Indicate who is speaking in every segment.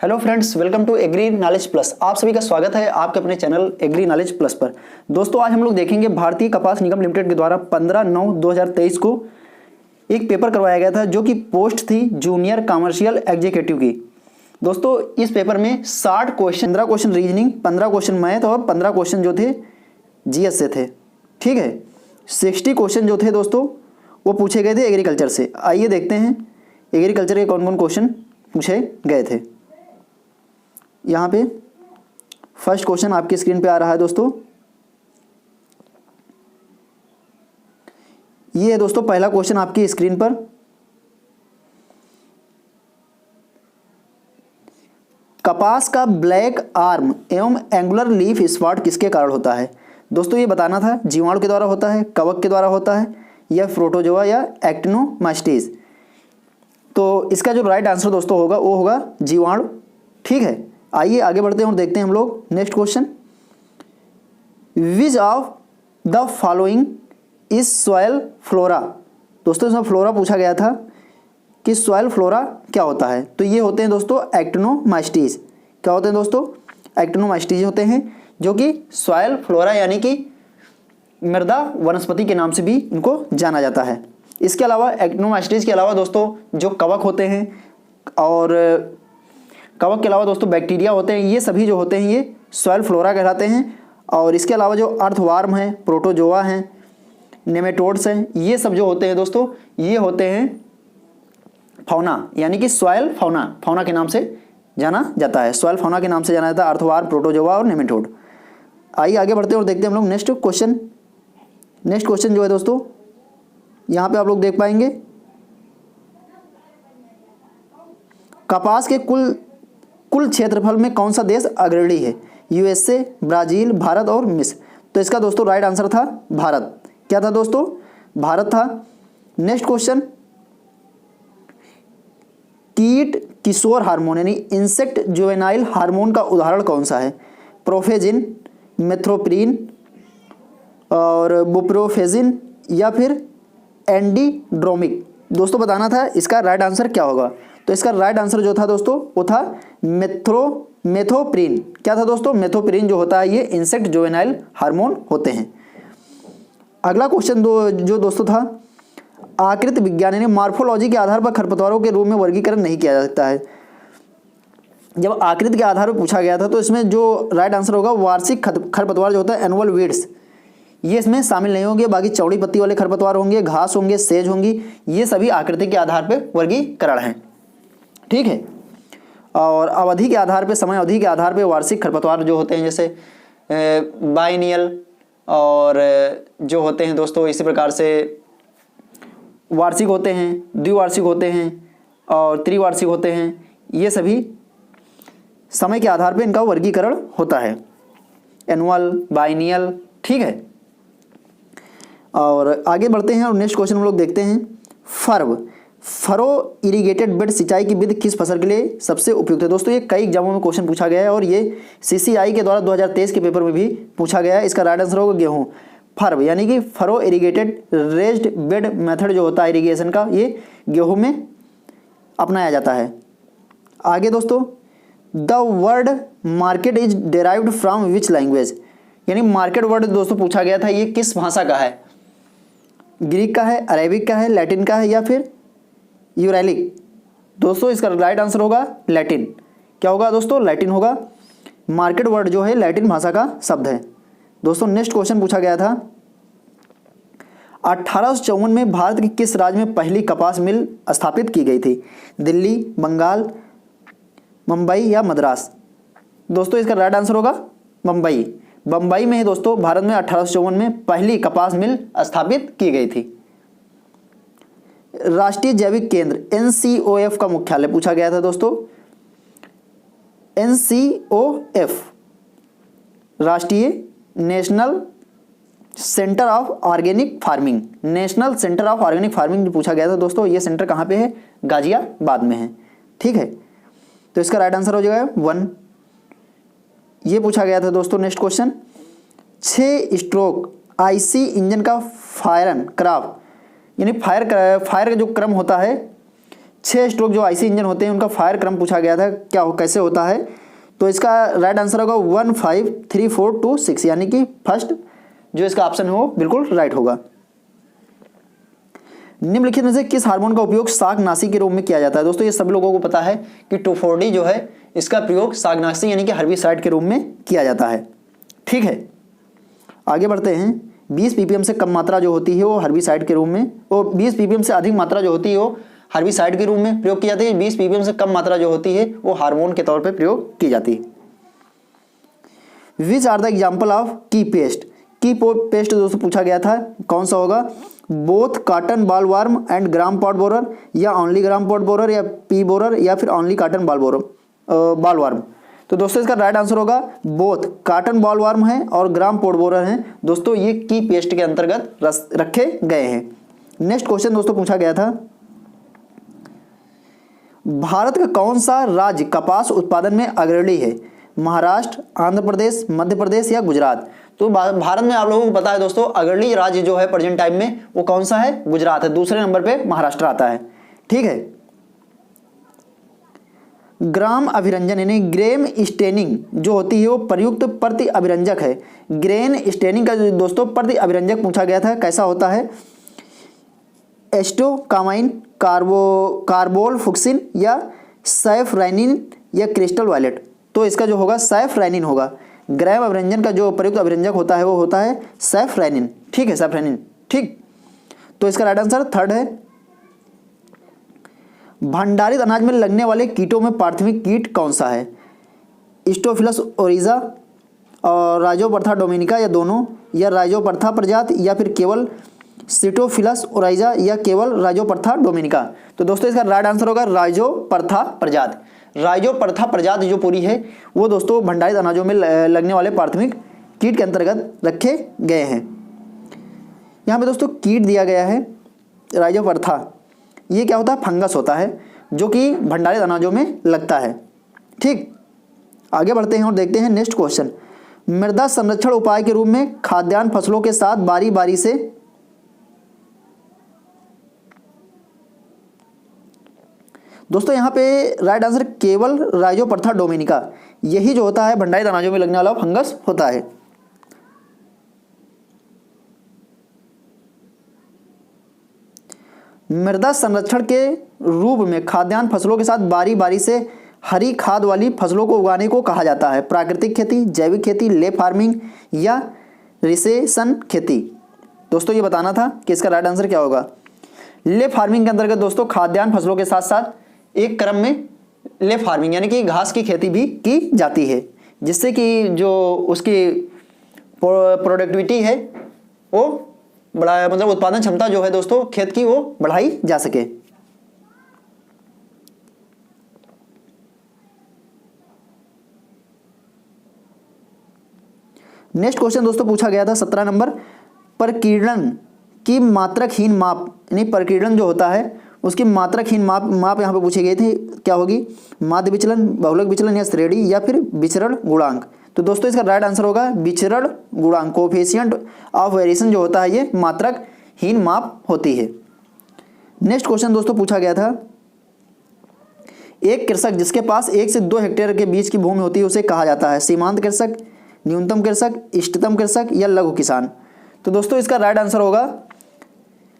Speaker 1: Hello friends, welcome to agri knowledge plus. आप सभी का स्वागत है आपके अपने चैनल एग्री नॉलेज प्लस पर। दोस्तों, आज हम लोग देखेंगे भारतीय कपास निगम लिमिटेड के द्वारा 15/9/2023 को एक पेपर करवाया गया था जो कि पोस्ट थी जूनियर कमर्शियल एग्जीक्यूटिव की। दोस्तों, इस पेपर में 60 question, 15 question reasoning, 15 question math और 15 क्वेश्चन जो थे जीएस से थे। ठीक है, 60 क्वेश्चन जो थे दोस्तों वो पूछे गए थे एग्रीकल्चर से। आइए देखते हैं एग्रीकल्चर के कौन कौन क्वेश्चन पूछे गए थे। यहाँ पे फर्स्ट क्वेश्चन आपकी स्क्रीन पे आ रहा है दोस्तों। ये है दोस्तों पहला क्वेश्चन आपकी स्क्रीन पर। कपास का ब्लैक आर्म एवं एंगुलर लीफ स्पॉट किसके कारण होता है? दोस्तों, ये बताना था जीवाणु के द्वारा होता है, कवक के द्वारा होता है, या प्रोटोजोआ या एक्टिनोमास्टिस। तो इसका जो राइट आंसर दोस्तों होगा वो होगा जीवाणु। ठीक है, आइए आगे बढ़ते हैं और देखते हैं हम लोग next question. Which of the following is soil flora? दोस्तों, इसमें फ्लोरा पूछा गया था कि सॉइल फ्लोरा क्या होता है। तो ये होते हैं दोस्तों एक्टिनोमास्टिस। क्या होते हैं दोस्तों? एक्टिनोमास्टिस होते हैं, जो कि सॉइल फ्लोरा यानी कि मृदा वनस्पति के नाम से भी इनको जाना जाता है। इसके अलावा एक्टिनोमास्टिस के अलावा दोस्तों जो कवक होते हैं और कवक के अलावा दोस्तों बैक्टीरिया होते हैं, ये सभी जो होते हैं ये सॉइल फ्लोरा कहलाते हैं। और इसके अलावा जो अर्थवार्म हैं, प्रोटोजोआ हैं, नेमेटोड्स हैं, ये सब जो होते हैं दोस्तों ये होते हैं फौना, यानी कि सॉइल फौना, फौना के नाम से जाना जाता है। सॉइल फौना के नाम से जाना जाता है अर्थवार्म, प्रोटोजोआ और नेमेटोड। आइए आगे बढ़ते हैं और देखते हैं हम लोग नेक्स्ट क्वेश्चन। नेक्स्ट क्वेश्चन जो है दोस्तों यहाँ पे आप लोग देख पाएंगे, कपास के कुल क्षेत्रफल में कौन सा देश अग्रणी है? यूएसए, ब्राजील, भारत और मिस्र। तो इसका दोस्तों राइट आंसर था भारत। क्या था दोस्तों? भारत था। नेक्स्ट क्वेश्चन, कीट किशोर हार्मोन यानी इंसेक्ट जुवेनाइल हार्मोन का उदाहरण कौन सा है? प्रोफेजिन, मेथ्रोप्रीन और बुप्रोफेजिन या फिर एंडीड्रोमिक। दोस्तों बताना था इसका राइट आंसर क्या होगा। तो इसका राइट आंसर जो था दोस्तों वो था मेथोप्रीन। क्या था दोस्तों? मेथोप्रीन जो होता है ये इंसेक्ट जुवेनाइल हार्मोन होते हैं। अगला क्वेश्चन जो दोस्तों था, आकृति विज्ञान यानी मार्फोलॉजी के आधार पर खरपतवारों के रूप में वर्गीकरण नहीं किया जा सकता है। जब आकृति के आधार पर पूछा गया था तो इसमें जो राइट आंसर होगा वार्षिक खरपतवार जो होता है एनुअल वीड्स, ये इसमें शामिल नहीं होंगे। बाकी चौड़ी पत्ती वाले खरपतवार होंगे, घास होंगे, सेज होंगी, ये सभी आकृति के आधार पर वर्गीकरण हैं। ठीक है, और अवधि के आधार पे, समय अवधि के आधार पे वार्षिक खरपतवार जो होते हैं जैसे बाइनियल और जो होते हैं दोस्तों इसी प्रकार से वार्षिक होते हैं, द्विवार्षिक होते हैं और त्रिवार्षिक होते हैं, ये सभी समय के आधार पे इनका वर्गीकरण होता है, एनुअल, बाइनियल। ठीक है, और आगे बढ़ते हैं और नेक्स्ट क्वेश्चन हम लोग देखते हैं। फरो इरिगेटेड बेड सिंचाई की विधि किस फसल के लिए सबसे उपयुक्त है? दोस्तों, ये कई एग्जामों में क्वेश्चन पूछा गया है और ये सीसीआई के द्वारा 2023 के पेपर में भी पूछा गया है। इसका राइट आंसर होगा गेहूं। फर्व यानी कि furrow irrigated raised bed method जो होता है इरिगेशन का, ये गेहूं में अपनाया जाता है। आगे दोस्तों, the word market is derived from which language? यानी मार्केट वर्ड दोस्तों पूछा गया था, ये किस भाषा का है? ग्रीक का है, अरेबिक का है, लैटिन का है या फिर यूरैलिक? दोस्तों इसका राइट आंसर होगा लैटिन। क्या होगा दोस्तों? लैटिन होगा। मार्केट वर्ड जो है लैटिन भाषा का शब्द है। दोस्तों नेक्स्ट क्वेश्चन पूछा गया था, 1854 में भारत के किस राज्य में पहली कपास मिल स्थापित की गई थी? दिल्ली, बंगाल, मुंबई या मद्रास? दोस्तों इसका राइट आंसर होगा मुंबई। बम्बई में ही दोस्तों भारत में 1854 में पहली कपास मिल स्थापित की गई थी। राष्ट्रीय जैविक केंद्र NCOF का मुख्यालय पूछा गया था दोस्तों। NCOF राष्ट्रीय national centre of organic farming, national centre of organic farming पूछा गया था दोस्तों। ये सेंटर कहाँ पे है? गाजियाबाद में है। ठीक है, तो इसका राइट आंसर हो जाएगा 1। ये पूछा गया था दोस्तों। Next question, 6 stroke IC engine का फायर क्राफ्ट यानी फायर का जो क्रम होता है 6 स्ट्रोक जो आईसी इंजन होते हैं उनका फायर क्रम पूछा गया था, क्या कैसे होता है। तो इसका राइट आंसर होगा 1 5 3 4 2 6, यानी कि फर्स्ट जो इसका ऑप्शन है वो बिल्कुल राइट होगा। निम्नलिखित में से किस हार्मोन का उपयोग शाकनाशी के रूप में किया जाता है। दोस्तों ये सब लोगों को पता है कि 2,4-D जो है इसका प्रयोग शाकनाशी यानी कि हर्बिसाइड के रूप में किया जाता है। ठीक है, आगे बढ़ते हैं। 20 ppm से कम मात्रा जो होती है वो हर्बिसाइड के रूप में, वो 20 ppm से अधिक मात्रा जो होती है वो हर्बिसाइड के रूप में प्रयोग की जाती है। 20 ppm से कम मात्रा जो होती है वो हार्मोन के तौर पे प्रयोग की जाती है। Which are the example of key pest. Key pest दोस्तों पूछा गया था, कौन सा होगा। Both cotton bollworm and gram pod borer, या ओनली ग्राम पॉट बोरर, या पी बोरर, या फिर ओनली कॉटन बॉल वर्म। तो दोस्तों इसका राइट आंसर होगा बोथ कॉटन बॉल वर्म है और ग्राम पॉट बोरर है। दोस्तों ये की पेस्ट के अंतर्गत रखे गए हैं। नेक्स्ट क्वेश्चन दोस्तों पूछा गया था, भारत का कौन सा राज्य कपास उत्पादन में अग्रणी है। महाराष्ट्र, आंध्र प्रदेश, मध्य प्रदेश या गुजरात। तो भारत में आप लोगों को पता है दोस्तों अग्रणी राज्य जो है प्रेजेंट टाइम में वो कौन सा है, गुजरात है। दूसरे नंबर पे महाराष्ट्र आता है। ठीक है, ग्राम अभिरंजन यानी ग्रेन स्टेनिंग जो होती है वो प्रयुक्त प्रति अभिरंजक है। ग्रेन स्टेनिंग का जो दोस्तों प्रति अभिरंजक पूछा गया था, कैसा होता है। एस्टोकामाइन, कार्बोलफुक्सिन, या सैफरानिन, या क्रिस्टल वायलेट। तो इसका जो होगा सैफरानिन होगा। ग्राम अभिरंजन का जो प्रयुक्त अभिरंजक होता है वो होता है सैफरानिन। ठीक है, सैफरानिन। ठीक, तो इसका राइट आंसर थर्ड है। भंडारित अनाज में लगने वाले कीटों में प्राथमिक कीट कौन सा है। स्टोफिलस ओरिजा और राइजोपरथा डोमिनिका, या दोनों, या राइजोपरथा प्रजाति, या फिर केवल सिटोफिलस ओराइजा, या केवल राइजोपरथा डोमिनिका। तो दोस्तों इसका राइट आंसर होगा राइजोपरथा प्रजाति। राइजोपरथा प्रजाति जो पूरी है वो दोस्तों भंडारित अनाजों में लगने वाले प्राथमिक कीट के अंतर्गत रखे गए हैं। यहाँ पे दोस्तों कीट दिया गया है राइजोपरथा। ये क्या होता है, फंगस होता है जो कि भंडारित अनाजों में लगता है। ठीक, आगे बढ़ते हैं और देखते हैं नेक्स्ट क्वेश्चन। मृदा संरक्षण उपाय के रूप में खाद्यान्न फसलों के साथ बारी बारी से दोस्तों यहाँ पे राइट आंसर केवल राइजोपरथा डोमिनिका, यही जो होता है भंडारित अनाजों में लगने वाला फंगस होता है। मृदा संरक्षण के रूप में खाद्यान्न फसलों के साथ बारी बारी से हरी खाद वाली फसलों को उगाने को कहा जाता है। प्राकृतिक खेती, जैविक खेती, ले फार्मिंग, या रिसेशन खेती। दोस्तों ये बताना था कि इसका राइट आंसर क्या होगा। ले फार्मिंग के अंतर्गत दोस्तों खाद्यान्न फसलों के साथ साथ एक क्रम में ले फार्मिंग यानी कि घास की खेती भी की जाती है, जिससे कि जो उसकी प्रोडक्टिविटी है वो बढ़ाया, मतलब उत्पादन क्षमता जो है दोस्तों खेत की वो बढ़ाई जा सके। नेक्स्ट क्वेश्चन दोस्तों पूछा गया था 17 नंबर, प्रकीर्णन की मात्रकहीन माप, यानी प्रकीर्णन जो होता है उसकी मात्रकहीन माप यहाँ पे पूछी गई थी, क्या होगी। माध्य विचलन, बहुलक विचलन, या श्रेणी, या फिर विचरण गुणांक। तो दोस्तों इसका राइट आंसर होगा विचरण गुणांक। कोफिशिएंट ऑफ वेरिएशन जो होता है ये मात्रकहीन माप होती है। नेक्स्ट क्वेश्चन दोस्तों पूछा गया था, एक कृषक जिसके पास 1 से 2 हेक्टेयर के बीच की भूमि होती है उसे कहा जाता है सीमांत कृषक, न्यूनतम कृषक, इष्टतम कृषक, या लघु किसान। तो दोस्तों इसका राइट आंसर होगा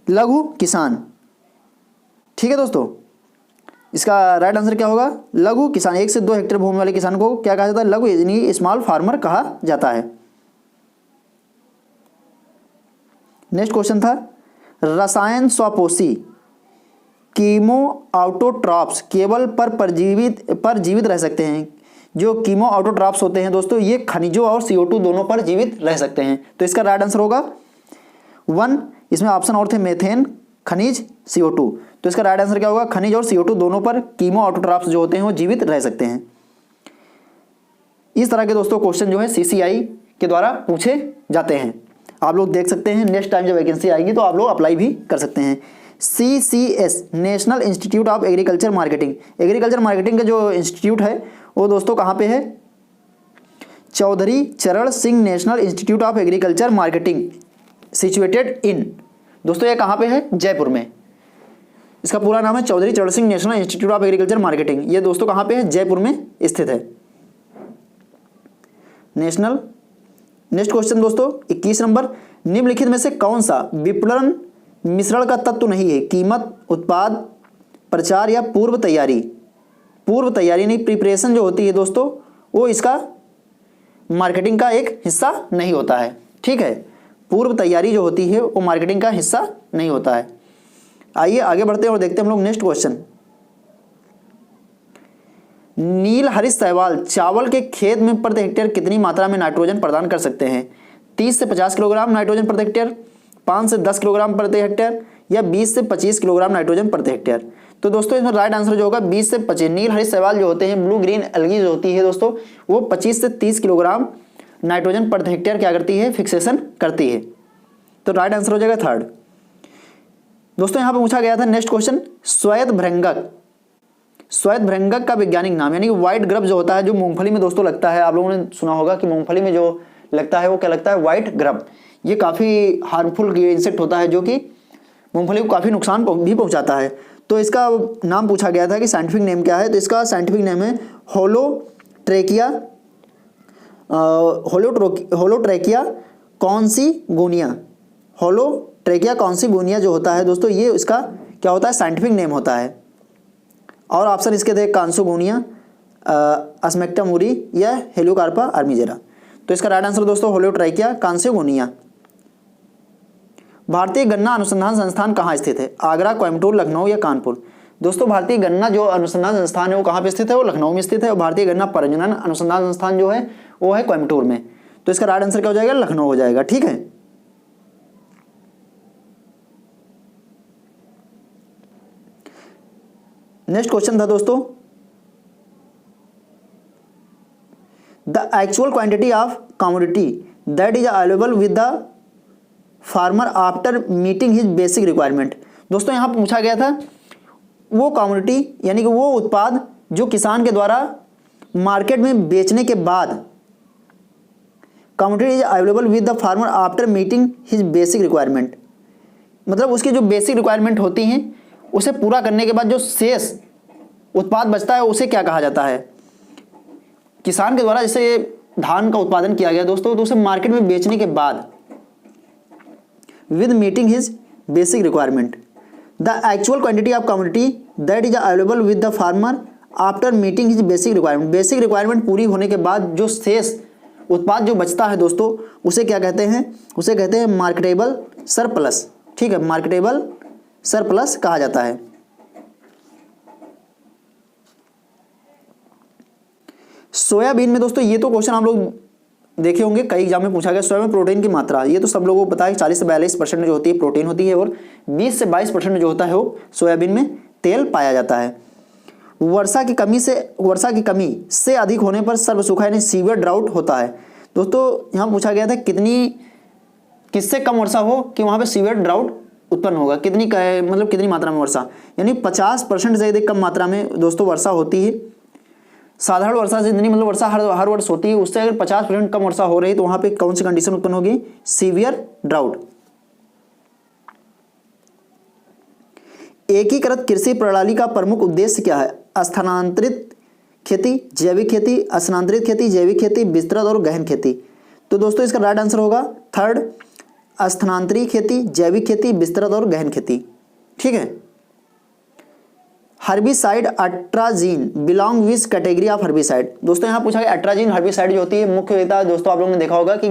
Speaker 1: लघु किसान। ठीक है दोस्तों, इसका राइट आंसर क्या होगा, लघु किसान। 1 से 2 हेक्टेयर भूमि वाले किसान को क्या कहा जाता है, लघु यानी स्मॉल फार्मर कहा जाता है। नेक्स्ट क्वेश्चन था, रसायन स्वपोषी कीमो ऑटोट्रॉप्स केवल पर जीवित रह सकते हैं। जो कीमो ऑटोट्रॉप्स होते हैं दोस्तों ये खनिजों और CO2 दोनों पर जीवित रह सकते हैं। तो इसका राइट आंसर होगा 1, इसमें ऑप्शन और थे मेथेन, खनिज, CO2। तो इसका राइट आंसर क्या होगा, खनिज और CO2 दोनों पर कीमो ऑटोट्रॉप्स जो होते हैं वो जीवित रह सकते हैं। इस तरह के दोस्तों क्वेश्चन जो है CCI के द्वारा पूछे जाते हैं। आप लोग देख सकते हैं, नेक्स्ट टाइम जब वैकेंसी आएगी तो आप लोग अप्लाई भी कर सकते हैं। CCS national institute of agriculture marketing, agriculture marketing का जो इंस्टीट्यूट है वो दोस्तों कहाँ पे है, चौधरी चरण Singh national institute of agriculture marketing situated in, दोस्तों ये कहाँ पे है, जयपुर में। इसका पूरा नाम है चौधरी चरण Singh national institute of agriculture marketing. ये दोस्तों कहाँ पे है? जयपुर में स्थित है। नेशनल। नेक्स्ट क्वेश्चन दोस्तों 21 नंबर, निम्नलिखित में से कौन सा विपणन मिश्रण का तत्व नहीं है? कीमत, उत्पाद, प्रचार या पूर्व तैयारी? पूर्व तैयारी नहीं, प्रिपरेशन जो होती है दोस्तों वो इसका मार्केटिंग का एक हिस्सा नहीं होता है। ठीक है, पूर्व तैयारी जो होती है वो मार्केटिंग का हिस्सा नहीं होता है। आइए आगे बढ़ते हैं और देखते हैं हम लोग नेक्स्ट क्वेश्चन। नील हरीश सहवाल चावल के खेत में प्रति हेक्टेयर कितनी मात्रा में नाइट्रोजन प्रदान कर सकते हैं? 30 से 50 किलोग्राम नाइट्रोजन प्रति हेक्टेयर, 5 से 10 किलोग्राम प्रति हेक्टेयर या 20 से 25 किलोग्राम नाइट्रोजन प्रति हेक्टेयर? तो दोस्तों इसमें राइट आंसर जो होगा 20 से 25। नील हरीश सहवाल जो होते हैं, ब्लू ग्रीन एल्गी जो होती है दोस्तों, वो 25 से 30 किलोग्राम नाइट्रोजन प्रति हेक्टेयर क्या करती है? फिक्सेशन करती है। तो राइट आंसर हो जाएगा थर्ड। दोस्तों यहाँ पे पूछा गया था नेक्स्ट क्वेश्चन, श्वेत भृंगक। श्वेत भृंगक का वैज्ञानिक नाम, यानी कि व्हाइट ग्रब जो होता है, जो मूंगफली में दोस्तों लगता है, आप लोगों ने सुना होगा कि मूंगफली में जो लगता है वो क्या लगता है? White grub. ये काफ़ी हार्मफुल इंसेक्ट होता है जो कि मूंगफली को काफ़ी नुकसान भी पहुंचाता है। तो इसका नाम पूछा गया था कि साइंटिफिक नेम क्या है? तो इसका साइंटिफिक नेम है होलोट्रेकिया कॉन्सिगोनिया। होलोट्रेकिया कॉन्सिगोनिया जो होता है दोस्तों, ये इसका क्या होता है? साइंटिफिक नेम होता है। और ऑप्शन इसके थे कांसोगोनिया, अस्मेक्टा मूरी या हेलियोकार्पा आर्मीजेरा। तो इसका राइट आंसर दोस्तों होलोट्रेकिया कांसोगोनिया। भारतीय गन्ना अनुसंधान संस्थान कहाँ स्थित है? आगरा, कोयम्बटूर, लखनऊ या कानपुर? दोस्तों भारतीय गन्ना जो अनुसंधान संस्थान है वो कहाँ पे स्थित है? वो लखनऊ में स्थित है। और भारतीय गन्ना प्रजनन अनुसंधान संस्थान जो है वो है कोयम्बटूर में। तो इसका राइट आंसर क्या हो जाएगा? लखनऊ हो जाएगा। ठीक है, नेक्स्ट क्वेश्चन था दोस्तों, the actual quantity of commodity that is available with the farmer after meeting his basic requirement. दोस्तों यहाँ पूछा गया था वो कमोडिटी, यानी कि वो उत्पाद जो किसान के द्वारा मार्केट में बेचने के बाद, commodity is available with the farmer after meeting his basic requirement, मतलब उसकी जो बेसिक रिक्वायरमेंट होती हैं उसे पूरा करने के बाद जो शेष उत्पाद बचता है उसे क्या कहा जाता है? किसान के द्वारा जैसे धान का उत्पादन किया गया दोस्तों, तो उसे मार्केट में बेचने के बाद with meeting his basic requirement, the actual quantity of commodity that is available with the farmer after meeting his basic requirement। Basic requirement पूरी होने के बाद जो शेष उत्पाद जो बचता है दोस्तों उसे क्या कहते हैं? उसे कहते हैं मार्केटेबल सरप्लस। ठीक है, मार्केटेबल सरप्लस कहा जाता है। सोयाबीन में दोस्तों, ये तो क्वेश्चन आप लोग देखे होंगे, कई एग्जाम में पूछा गया। सोया में प्रोटीन की मात्रा, ये तो सब लोगों को पता है, 40 से 42% जो होती है प्रोटीन होती है और 20 से 22% जो होता है वो सोयाबीन में तेल पाया जाता है। वर्षा की कमी से अधिक होने पर सर्वसुखा यानी सीवियर ड्राउट होता है। दोस्तों यहाँ पूछा गया था किससे कम वर्षा हो कि वहाँ पे सीवियर ड्राउट उत्पन्न होगा। कितनी मात्रा में वर्षा, यानी 50% से अधिक कम मात्रा में दोस्तों वर्षा होती है। साधारण वर्षा से जितनी वर्षा हर वर्ष होती है, उससे अगर 50% कम वर्षा हो रही तो वहां पे कौन सी कंडीशन उत्पन्न होगी? Severe drought. एकीकृत कृषि प्रणाली का प्रमुख उद्देश्य क्या है? स्थानांतरित खेती, जैविक खेती, स्थानांतरित खेती, जैविक खेती, विस्तृत और गहन खेती? तो दोस्तों इसका राइट आंसर होगा थर्ड, स्थानांतरित खेती, जैविक खेती, विस्तृत और गहन खेती। ठीक है, herbicide atrazine belong which category of herbicide? दोस्तों यहाँ पूछा गया अट्राजीन हर्बिसाइड जो होती है मुख्यतः दोस्तों आप लोगों ने देखा होगा कि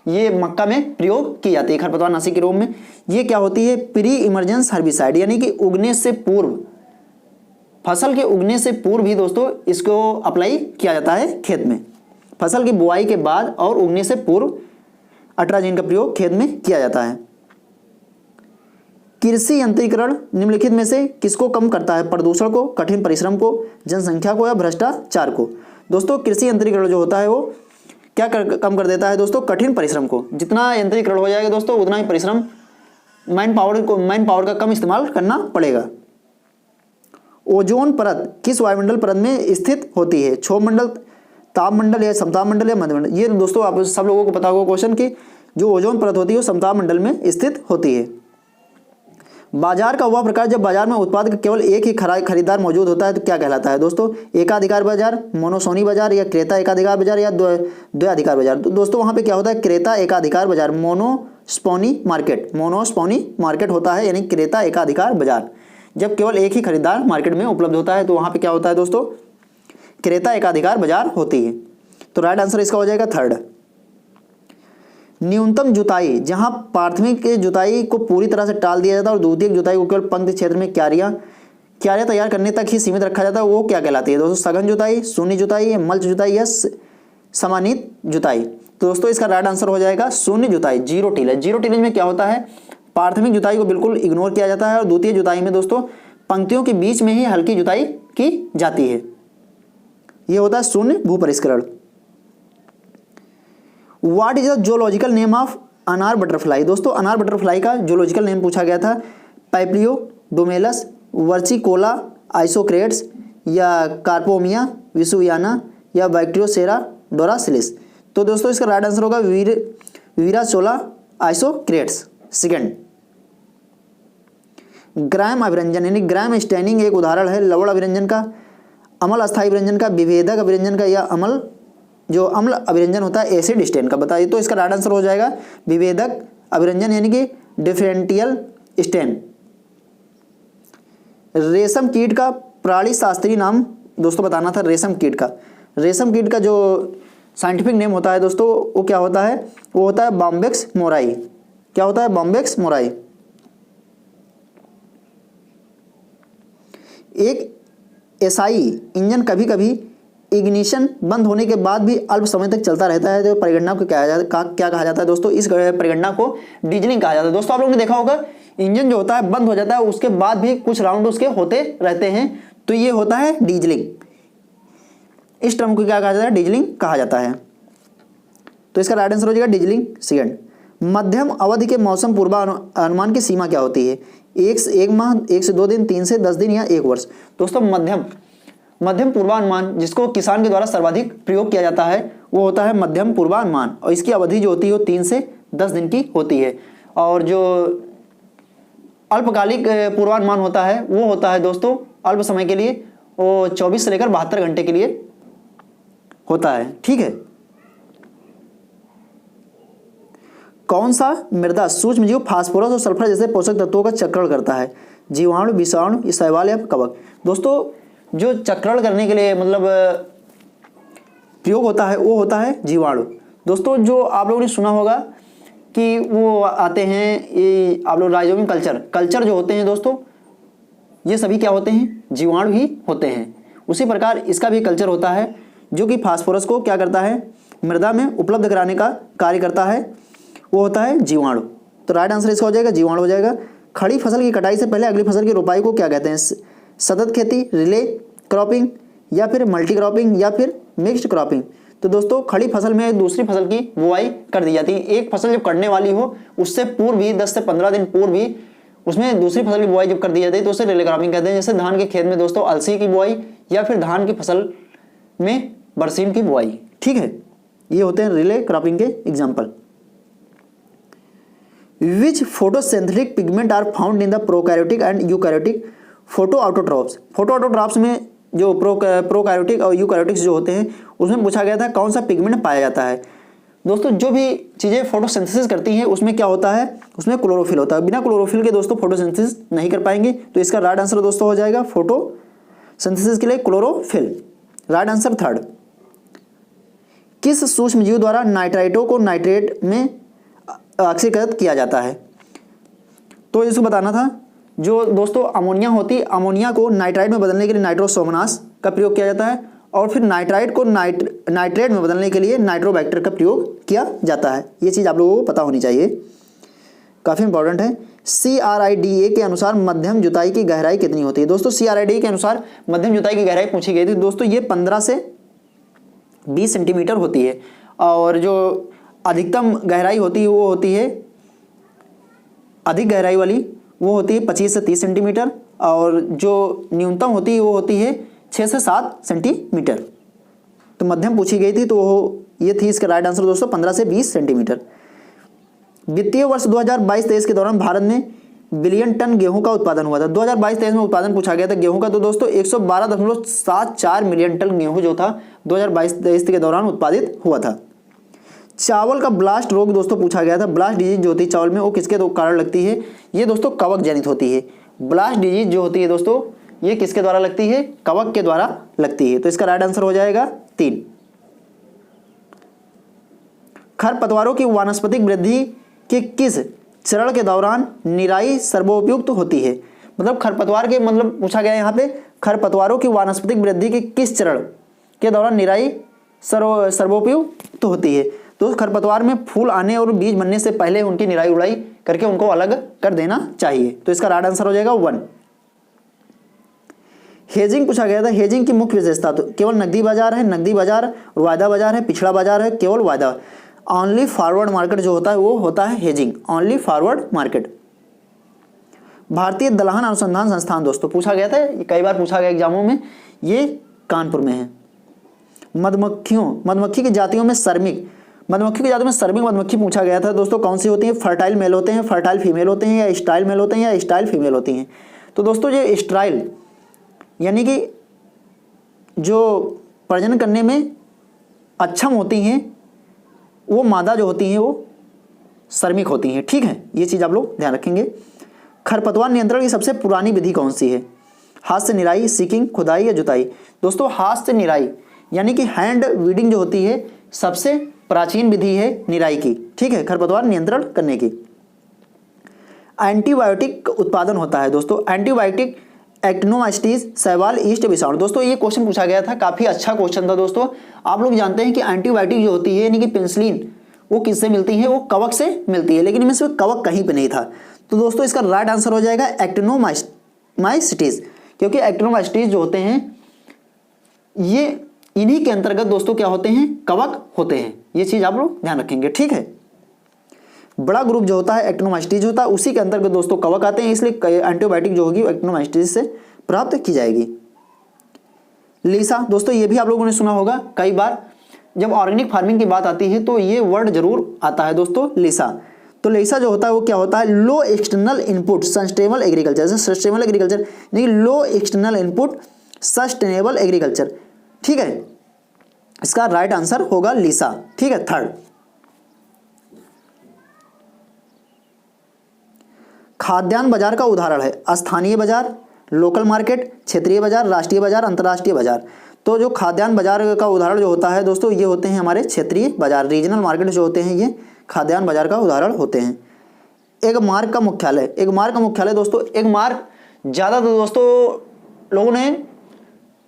Speaker 1: ये मक्का में प्रयोग की जाती है, खरपतवार नाशी के रोग में। ये क्या होती है? प्री इमरजेंस हर्बिसाइड, यानी कि उगने से पूर्व, फसल के उगने से पूर्व भी दोस्तों इसको अप्लाई किया जाता है खेत में। फसल की बुआई के बाद और उगने से पूर्व अट्राजीन का प्रयोग खेत में किया जाता है। कृषि यंत्रीकरण निम्नलिखित में से किसको कम करता है? प्रदूषण को, कठिन परिश्रम को, जनसंख्या को या भ्रष्टाचार को? दोस्तों कृषि यंत्रीकरण जो होता है वो क्या कम कर देता है दोस्तों? कठिन परिश्रम को। जितना यंत्रीकरण हो जाएगा दोस्तों उतना ही परिश्रम, मैन पावर का कम इस्तेमाल करना पड़ेगा। ओजोन परत किस वायुमंडल परत में स्थित होती है? क्षोभ मंडल, ताप मंडल या समताप मंडल या मध्यमंडल? ये दोस्तों आप सब लोगों को पता होगा क्वेश्चन कि जो ओजोन परत होती है वो समताप मंडल में स्थित होती है। बाजार का वह प्रकार जब बाजार में उत्पाद का केवल एक ही खरीदार मौजूद होता है तो क्या कहलाता है दोस्तों? एकाधिकार बाजार, मोनोसोनी बाजार, या क्रेता एकाधिकार बाजार, या द्वैधिकार बाजार। तो दोस्तों वहाँ पे क्या होता है? क्रेता एकाधिकार बाजार, मोनोस्पोनी मार्केट होता है, यानी क्रेता एकाधिकार बाजार। जब केवल एक ही खरीदार मार्केट में उपलब्ध होता है तो वहाँ पे क्या होता है दोस्तों? क्रेता एकाधिकार बाजार होती है। तो राइट आंसर इसका हो जाएगा थर्ड। न्यूनतम जुताई, जहां प्राथमिक जुताई को पूरी तरह से टाल दिया जाता है और द्वितीयक जुताई को केवल पंक्ति क्षेत्र में क्यारियां तैयार करने तक ही सीमित रखा जाता है, वो क्या कहलाती है दोस्तों? सघन जुताई, शून्य जुताई, मल्च जुताई, या समानित जुताई। तो दोस्तों इसका राइट आंसर हो जाएगा शून्य जुताई, जीरो टिलेज। जीरो टिलेज में क्या होता है? प्राथमिक जुताई को बिल्कुल इग्नोर किया जाता है और द्वितीय जुताई में दोस्तों पंक्तियों के बीच में ही हल्की जुताई की जाती है। यह होता है शून्य भूपरिष्करण। What is the geological name of anar butterfly? दोस्तों अनार बटरफ्लाई का जोलॉजिकल नेम पूछा गया था। पैप्लियो डोमेलस, वर्सिकोला आइसोक्रेट्स, या कार्पोमिया विसुवियाना, या बैक्टीरियोसेरा डोरासिलिस। तो दोस्तों इसका राइट आंसर होगा वीराचोला आइसोक्रेट्स, सेकंड। ग्राम अभिरंजन यानी ग्राम स्टेनिंग एक उदाहरण है लवण अभिरंजन का, अम्ल अस्थायी अभिरंजन का, विभेदक अभिरंजन का, या अम्ल अभिरंजन होता है एसिड स्टेन का। बताइए। तो इसका राइट आंसर हो जाएगा विभेदक अभिरंजन यानी कि डिफरेंटियल स्टेन। रेशम कीट का प्राणी शास्त्रीय नाम दोस्तों बताना था। रेशम कीट का जो साइंटिफिक नेम होता है दोस्तों वो क्या होता है? वो होता है बॉम्बेक्स मोराई। क्या होता है? Bombyx mori. एक एसआई इंजन कभी कभी इग्निशन बंद होने के बाद भी अल्प समय तक चलता रहता है, तो परिगणना को क्या कहा जाता है दोस्तों? इस परिगणना को डीजलिंग कहा जाता है। दोस्तों आप लोगों ने देखा होगा इंजन जो होता है बंद हो जाता है, उसके बाद भी कुछ राउंड उसके होते रहते हैं, तो ये होता है डीजलिंग। इस टर्म को क्या कहा जाता है? डीजलिंग कहा जाता है। तो इसका राइट आंसर हो जाएगा डीजलिंग, सेकंड। मध्यम अवधि के मौसम पूर्वानुमान की सीमा क्या होती है? एक माह, 1 से 2 दिन, 3 से 10 दिन, या 1 वर्ष। दोस्तों मध्यम पूर्वानुमान जिसको किसान के द्वारा सर्वाधिक प्रयोग किया जाता है वो होता है मध्यम पूर्वानुमान, और इसकी अवधि जो होती है वो 3 से 10 दिन की होती है। और जो अल्पकालिक पूर्वानुमान होता है वो होता है दोस्तों अल्प समय के लिए, वो 24 से लेकर 72 घंटे के लिए होता है। ठीक है। कौन सा मृदा सूक्ष्मजीव फास्फोरस और सल्फर जैसे पोषक तत्वों का चक्रण करता है? जीवाणु, विषाणु, शैवाल, या कवक। दोस्तों जो चक्रण करने के लिए मतलब प्रयोग होता है वो होता है जीवाणु। दोस्तों जो आप लोगों ने सुना होगा कि वो आते हैं, ये आप लोग राइजोबियम कल्चर जो होते हैं दोस्तों, ये सभी क्या होते हैं? जीवाणु ही होते हैं। उसी प्रकार इसका भी कल्चर होता है जो कि फास्फोरस को क्या करता है? मृदा में उपलब्ध कराने का कार्य करता है, वो होता है जीवाणु। तो राइट आंसर इसका हो जाएगा जीवाणु हो जाएगा। खड़ी फसल की कटाई से पहले अगली फसल की रोपाई को क्या कहते हैं? सतत खेती, रिले क्रॉपिंग, या फिर मल्टी क्रॉपिंग, या फिर मिक्स्ड क्रॉपिंग। तो दोस्तों खड़ी फसल में दूसरी फसल की बुआई कर दी जाती है। एक फसल जब करने वाली हो उससे पूर्व भी 10 से 15 दिन पूर्व भी उसमें दूसरी फसल की बुआई जब कर दी जाती है तो उसे रिले क्रॉपिंग कहते हैं। जैसे धान के खेत में दोस्तों अलसी की बुआई, या फिर धान की फसल में बरसीम की बुआई। ठीक है, ये होते हैं रिले क्रॉपिंग के example. Which photosynthetic pigment are found in the prokaryotic and eukaryotic photoautotrophs? फोटोऑटोट्रॉप्स में जो प्रोकार्योटिक और यूकैरियोटिक्स जो होते हैं उसमें पूछा गया था कौन सा पिगमेंट पाया जाता है। दोस्तों जो भी चीज़ें फोटोसिंथेसिस करती हैं उसमें क्या होता है? उसमें क्लोरोफिल होता है। बिना क्लोरोफिल के दोस्तों फोटोसिंथेसिस नहीं कर पाएंगे, तो इसका राइट आंसर दोस्तों हो जाएगा फोटोसिंथेसिस के लिए क्लोरोफिल। Right answer third. किस सूक्ष्मजीव द्वारा नाइट्राइटों को नाइट्रेट में ऑक्सीकृत किया जाता है? तो इसको बताना था। जो दोस्तों अमोनिया होती है, अमोनिया को नाइट्राइट में बदलने के लिए नाइट्रोसोमनास का प्रयोग किया जाता है, और फिर नाइट्राइट को नाइट्रेट में बदलने के लिए नाइट्रोबैक्टर का प्रयोग किया जाता है। ये चीज़ आप लोगों को पता होनी चाहिए, काफ़ी इंपॉर्टेंट है। CRIDA के अनुसार मध्यम जुताई की गहराई कितनी होती है? दोस्तों CRIDA के अनुसार मध्यम जुताई की गहराई पूछी गई थी दोस्तों, ये 15 से 20 सेंटीमीटर होती है, और जो अधिकतम गहराई होती है वो होती है, अधिक गहराई वाली वो होती है 25 से 30 सेंटीमीटर, और जो न्यूनतम होती है वो होती है 6 से 7 सेंटीमीटर। तो मध्यम पूछी गई थी तो ये थी इसका राइट आंसर दोस्तों 15 से 20 सेंटीमीटर। वित्तीय वर्ष 2022-23 के दौरान भारत में बिलियन टन गेहूं का उत्पादन हुआ था। 2022-23 में उत्पादन पूछा गया था गेहूं का, तो दोस्तों 112.74 मिलियन टन गेहूं जो था 2022-23 के दौरान उत्पादित हुआ था। चावल का ब्लास्ट रोग दोस्तों पूछा गया था। ब्लास्ट डिजीज जो होती है चावल में, वो किसके कारण लगती है? ये दोस्तों कवक जनित होती है। ब्लास्ट डिजीज जो होती है दोस्तों, ये किसके द्वारा लगती है? कवक के द्वारा लगती है। तो इसका राइट आंसर हो जाएगा 3। खरपतवारों की वानस्पतिक वृद्धि के किस चरण के दौरान निराई सर्वोपयुक्त होती है? मतलब खरपतवार के मतलब पूछा गया यहाँ पे, खरपतवारों की वानस्पतिक वृद्धि के किस चरण के दौरान निराई सर्वोपयुक्त होती है? तो खरपतवार में फूल आने और बीज बनने से पहले उनकी निराई उड़ाई करके उनको अलग कर देना चाहिए। तो इसका राइट आंसर हो जाएगा 1। हेजिंग पूछा गया था। हेजिंग की मुख्य विशेषता तो केवल नकदी बाजार है, नकदी बाजार और वायदा बाजार है, पिछड़ा बाजार है, केवल वायदा। ओनली फॉरवर्ड मार्केट जो होता है वो होता है हेजिंग, ओनली फॉरवर्ड मार्केट। भारतीय दलहन अनुसंधान संस्थान दोस्तों पूछा गया था, कई बार पूछा गया एग्जामों में, ये कानपुर में है। मधुमक्खी की जातियों में श्रमिक मधुमक्खी पूछा गया था दोस्तों, कौन सी होती है? फर्टाइल मेल होते हैं, फर्टाइल फीमेल होते हैं, या स्टाइल मेल होते हैं, या स्टाइल फीमेल होती हैं। तो दोस्तों ये स्टाइल यानी कि जो प्रजनन करने में अक्षम होती हैं, वो मादा जो होती हैं वो श्रमिक होती हैं। ठीक है, ये चीज़ आप लोग ध्यान रखेंगे। खरपतवार नियंत्रण की सबसे पुरानी विधि कौन सी है? हाथ से निराई, सीकिंग, खुदाई या जुताई? दोस्तों हाथ से निराई यानी कि हैंड वीडिंग जो होती है सबसे प्राचीन विधि है निराई की। ठीक है, खरपतवार नियंत्रण करने की। एंटीबायोटिक उत्पादन होता है दोस्तों, एंटीबायोटिक एक्टिनोमाइसिटीज, शैवाल, ईस्ट विषाणु। दोस्तों ये क्वेश्चन पूछा गया था, काफी अच्छा क्वेश्चन था दोस्तों। आप लोग जानते हैं कि एंटीबायोटिक जो होती है यानी कि पेनिसिलिन, वो किससे मिलती है? वो कवक से मिलती है, लेकिन इनमें से कवक कहीं पे नहीं था। तो दोस्तों इसका राइट आंसर हो जाएगा एक्टिनोमाइसिटीज, क्योंकि एक्टिनोमाइसिटीज जो होते हैं ये इन्हीं के अंतर्गत दोस्तों क्या होते हैं? कवक होते हैं। ये चीज आप लोग ध्यान रखेंगे। ठीक है, बड़ा ग्रुप जो होता है एक्टिनोमाइसिटीज होता है, उसी के अंतर्गत दोस्तों कवक आते हैं, इसलिए एंटीबायोटिक जो होगी एक्टिनोमाइसिटीज से प्राप्त की जाएगी। लीसा दोस्तों ये भी आप लोगों ने सुना होगा, कई बार जब ऑर्गेनिक फार्मिंग की बात आती है तो ये वर्ड जरूर आता है दोस्तों, लीसा। तो लीसा जो होता है वो क्या होता है? Low external input sustainable agriculture. Sustainable agriculture नहीं, low external input sustainable agriculture. ठीक है, इसका राइट आंसर होगा लीसा। ठीक है, 3rd। खाद्यान्न बाजार का उदाहरण है स्थानीय बाजार, लोकल मार्केट, क्षेत्रीय बाजार, राष्ट्रीय बाजार, अंतर्राष्ट्रीय बाजार। तो जो खाद्यान्न बाजार का उदाहरण जो होता है दोस्तों, ये होते हैं हमारे क्षेत्रीय बाजार, रीजनल मार्केट जो होते हैं ये खाद्यान्न बाजार का उदाहरण होते हैं। एगमार्क का मुख्यालय दोस्तों, एगमार्क ज़्यादा तो दोस्तों लोगों ने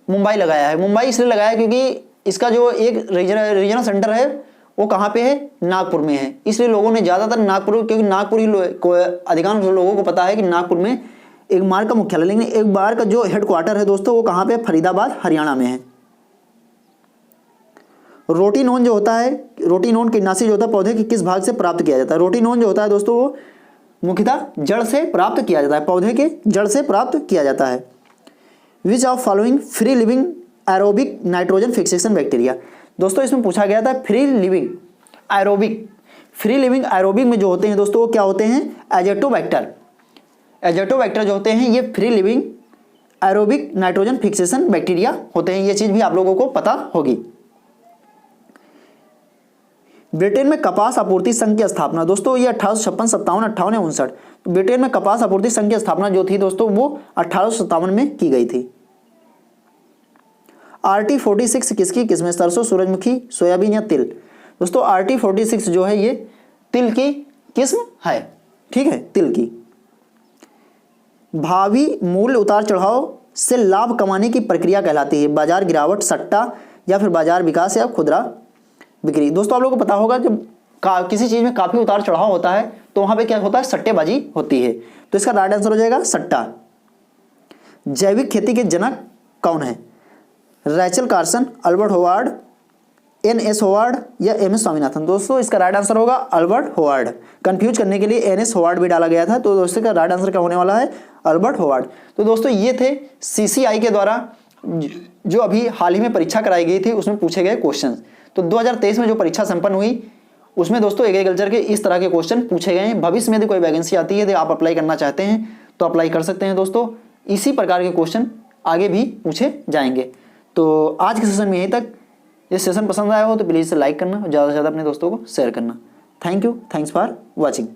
Speaker 1: मुंबई लगाया है। मुंबई इसलिए लगाया क्योंकि इसका जो एक रीजनल सेंटर है वो कहाँ पे है? नागपुर में है, इसलिए लोगों ने ज़्यादातर नागपुर, क्योंकि नागपुर ही अधिकांश लोगों को पता है कि नागपुर में एगमार्क का मुख्यालय। लेकिन एगमार्क का जो हेडक्वार्टर है दोस्तों वो कहाँ पे? फरीदाबाद, हरियाणा में है। रोटिनोन जो होता है, रोटिनोन कीटनाशी जो होता है पौधे के किस भाग से प्राप्त किया जाता है? रोटिनोन जो होता है दोस्तों वो मुख्यतः जड़ से प्राप्त किया जाता है, पौधे के जड़ से प्राप्त किया जाता है। Which of following free living aerobic nitrogen fixation bacteria? दोस्तों इसमें पूछा गया था फ्री लिविंग एरोबिक में जो होते हैं दोस्तों वो क्या होते हैं? एजोटोबैक्टर जो होते हैं ये free living aerobic nitrogen fixation bacteria होते हैं। ये चीज भी आप लोगों को पता होगी। ब्रिटेन में कपास आपूर्ति संघ की स्थापना दोस्तों ये 1856, 57, 58 या 59। तो ब्रिटेन में कपास आपूर्ति संघ की स्थापना जो थी दोस्तों वो 1857 में की गई थी। RT46 किसकी किस्म? सरसों, सूरजमुखी, सोयाबीन या तिल? दोस्तों RT46 जो है ये तिल की किस्म है। ठीक है, तिल की। भावी मूल्य उतार चढ़ाव से लाभ कमाने की प्रक्रिया कहलाती है बाजार गिरावट, सट्टा, या फिर बाजार विकास, या खुदरा बिक्री? दोस्तों आप लोगों को पता होगा जब किसी चीज में काफी उतार चढ़ाव होता है तो वहां पे क्या होता है? सट्टेबाजी होती है। तो इसका राइट आंसर हो जाएगा सट्टा। जैविक खेती के जनक कौन है? Rachel Carson, Albert Howard, NS Howard या MS स्वामीनाथन? दोस्तों इसका राइट आंसर होगा अल्बर्ट होवार्ड। कंफ्यूज करने के लिए NS होवार्ड भी डाला गया था, तो दोस्तों का राइट आंसर क्या होने वाला है? Albert Howard. तो दोस्तों ये थे CCI के द्वारा जो अभी हाल ही में परीक्षा कराई गई थी उसमें पूछे गए क्वेश्चन। तो 2023 में जो परीक्षा संपन्न हुई उसमें दोस्तों एग्रीकल्चर के इस तरह के क्वेश्चन पूछे गए हैं। भविष्य में यदि कोई वैकेंसी आती है, यदि आप अप्लाई करना चाहते हैं तो अप्लाई कर सकते हैं दोस्तों। इसी प्रकार के क्वेश्चन आगे भी पूछे जाएंगे। तो आज के सेशन में यहीं तक। ये सेशन पसंद आया हो तो प्लीज़ लाइक करना, ज़्यादा से ज़्यादा अपने दोस्तों को शेयर करना। Thank you, thanks for watching.